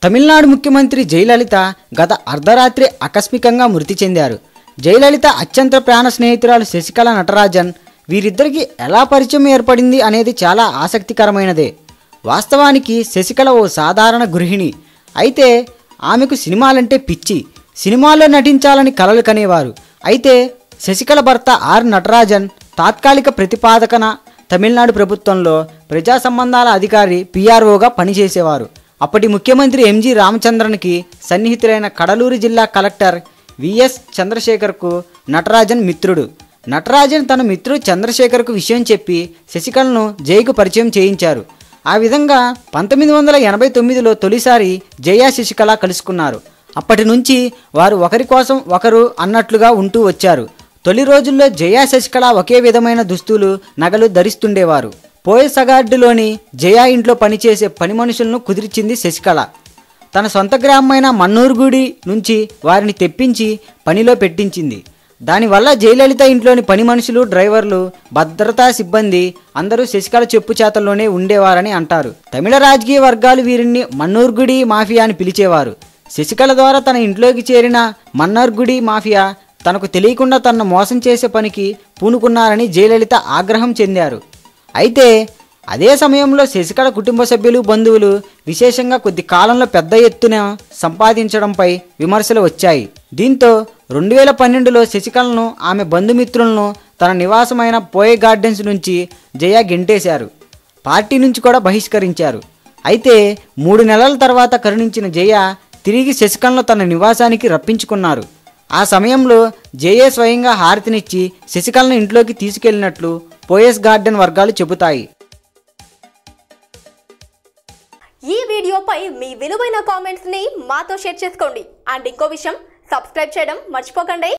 తమిళనాడు ముఖ్యమంత్రి జయలలిత గత అర్ధరాత్రి ఆకస్మికంగా మృతి చెందారు. జయలలిత అత్యంత ప్రాణ స్నేహితురాలు శశికళ నటరాజన్. వీరిద్దరికి ఎలా పరిచయం ఏర్పడింది అనేది చాలా ఆసక్తికరమైనదే. వాస్తవానికి శశికళ ఓ సాధారణ గృహిణి. అయితే ఆమెకు సినిమాలంటే పిచ్చి. సినిమాల్లో నటించాలని కలలు కనేవారు. అయితే శశికళ భర్త ఆర్ నటరాజన్ తాత్కాలిక ప్రతిపాదకన తమిళనాడు ప్రభుత్వంలో ప్రజా సంబంధాల అధికారి పిఆర్ఓగా పనిచేసేవారు. అప్పటి ముఖ్యమంత్రి ఎంజి రామచంద్రన్కి సన్నిహితులైన కడలూరు జిల్లా కలెక్టర్ విఎస్ చంద్రశేఖర్కు నటరాజన్ మిత్రుడు. నటరాజన్ తన మిత్రుడు చంద్రశేఖర్కు విషయం చెప్పి శశికళను జైకు పరిచయం చేయించారు. ఆ విధంగా 1989లో తొలిసారి జయ శశికళ కలుసుకున్నారు. అప్పటి నుంచి వారు ఒకరి కోసం ఒకరు అన్నట్లుగా ఉంటూ వచ్చారు. తొలి రోజుల్లో జయ శశికళ ఒకే విధమైన దుస్తులు, నగలు ధరిస్తుండేవారు. పోయసగార్డులోని జయ ఇంట్లో పనిచేసే పని మనుషులను కుదిర్చింది శశికళ. తన సొంత గ్రామమైన మన్నూర్గుడి నుంచి వారిని తెప్పించి పనిలో పెట్టించింది. దానివల్ల జయలలిత ఇంట్లోని పని మనుషులు, డ్రైవర్లు, భద్రతా సిబ్బంది అందరూ శశికళ చెప్పు చేతల్లోనే ఉండేవారని అంటారు. తమిళ రాజకీయ వర్గాలు వీరిని మన్నూర్గుడి మాఫియా అని పిలిచేవారు. శశికళ ద్వారా తన ఇంట్లోకి చేరిన మన్నూర్గుడి మాఫియా తనకు తెలియకుండా తనను మోసం చేసే పనికి పూనుకున్నారని జయలలిత ఆగ్రహం చెందారు. అయితే అదే సమయంలో శశికళ కుటుంబ సభ్యులు, బంధువులు విశేషంగా కొద్ది కాలంలో పెద్ద ఎత్తున సంపాదించడంపై విమర్శలు వచ్చాయి. దీంతో 2012లో శశికళను, ఆమె బంధుమిత్రులను తన నివాసమైన పోయే గార్డెన్స్ నుంచి జయ గెంటేశారు. పార్టీ నుంచి కూడా బహిష్కరించారు. అయితే 3 నెలల తర్వాత కరుణించిన జయ తిరిగి శశికళను తన నివాసానికి రప్పించుకున్నారు. ఆ సమయంలో జయ స్వయంగా హారతినిచ్చి శశికళను ఇంట్లోకి తీసుకెళ్లినట్లు పోయస్ గార్డెన్ వర్గాలు చెబుతాయి. ఈ వీడియోపై మీ విలువైన కామెంట్స్ ని మాతో షేర్ చేసుకోండి. అండ్ ఇంకో విషయం, సబ్స్క్రైబ్ చేయడం మర్చిపోకండి.